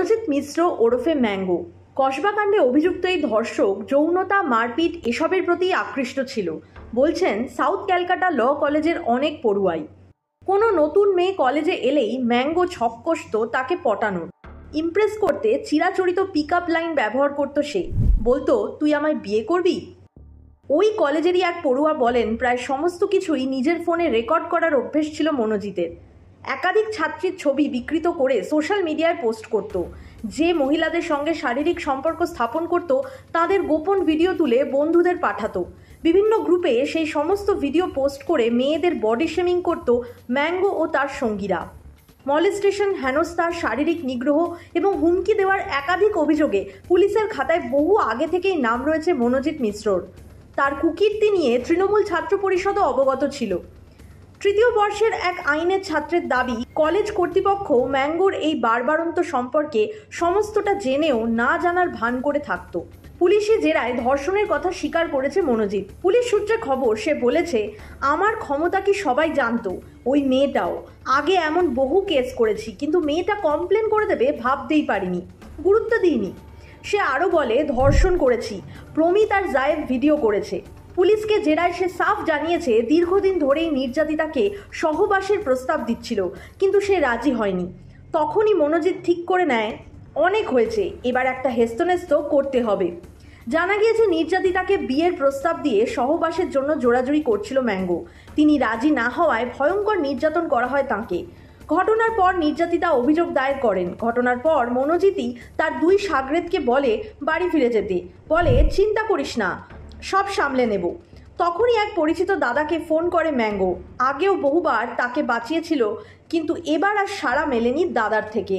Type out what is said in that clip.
মনোজিৎ মিশ্র ওরফে ম্যাঙ্গো কসবাকাণ্ডে অভিযুক্ত এই ধর্ষক যৌনতা, মারপিট এসবের প্রতি আকৃষ্ট ছিল বলছেন সাউথ ক্যালকাটা ল কলেজের অনেক পড়ুয়াই। কোনো নতুন মেয়ে কলেজে এলেই ম্যাঙ্গো ছক কষত তাকে পটানোর। ইমপ্রেস করতে চিরাচরিত পিক আপ লাইন ব্যবহার করত সে। বলতো, তুই আমায় বিয়ে করবি? ওই কলেজেরই এক পড়ুয়া বলেন, প্রায় সমস্ত কিছুই নিজের ফোনে রেকর্ড করার অভ্যেস ছিল মনোজিতের। একাধিক ছাত্রীর ছবি বিকৃত করে সোশ্যাল মিডিয়ায় পোস্ট করত। যে মহিলাদের সঙ্গে শারীরিক সম্পর্ক স্থাপন করত তাদের গোপন ভিডিও তুলে বন্ধুদের পাঠাতো। বিভিন্ন গ্রুপে সেই সমস্ত ভিডিও পোস্ট করে মেয়েদের বডি শেমিং করত ম্যাঙ্গো ও তার সঙ্গীরা। মলেস্টেশন, হেনস্থা, শারীরিক নিগ্রহ এবং হুমকি দেওয়ার একাধিক অভিযোগে পুলিশের খাতায় বহু আগে থেকেই নাম রয়েছে মনোজিৎ মিশ্রর। তার কুকীর্তি নিয়ে তৃণমূল ছাত্র পরিষদও অবগত ছিল। তৃতীয় বর্ষের এক আইনের ছাত্রের দাবি, কলেজ কর্তৃপক্ষ ম্যাঙ্গোর এই বারবারন্ত সম্পর্কে সমস্তটা জেনেও না জানার ভান করে থাকত। পুলিশি জেরায় ধর্ষণের কথা স্বীকার করেছে মনোজিৎ। পুলিশ সূত্রে খবর, সে বলেছে, আমার ক্ষমতা কি সবাই জানতো, ওই মেয়েটাও। আগে এমন বহু কেস করেছি, কিন্তু মেয়েটা কমপ্লেন করে দেবে ভাবতেই পারিনি, গুরুত্ব দিইনি। সে আরও বলে, ধর্ষণ করেছি, প্রমিত আর জায়েদ ভিডিও করেছে। পুলিশকে জেরায় সে সাফ জানিয়েছে দীর্ঘদিন ধরেই নির্যাতিতাকে সহবাসের প্রস্তাব দিচ্ছিল, কিন্তু সে রাজি হয়নি। তখনই মনোজিৎ ঠিক করে নেয়, অনেক হয়েছে, এবার একটা হেস্তনেস্ত করতে হবে। জানা গিয়েছে নির্যাতিতাকে বিয়ের প্রস্তাব দিয়ে সহবাসের জন্য জোরাজুরি করছিল ম্যাঙ্গো। তিনি রাজি না হওয়ায় ভয়ঙ্কর নির্যাতন করা হয় তাঁকে। ঘটনার পর নির্যাতিতা অভিযোগ দায়ের করেন। ঘটনার পর মনোজিৎই তার দুই শাগরেদকে বলে বাড়ি ফিরে যেতে। বলে, চিন্তা করিস না, সব সামলে নেব। তখনই এক পরিচিত দাদাকে ফোন করে ম্যাঙ্গো। আগেও বহুবার তাকে বাঁচিয়েছিল, কিন্তু এবার আর সাড়া মেলেনি দাদার থেকে।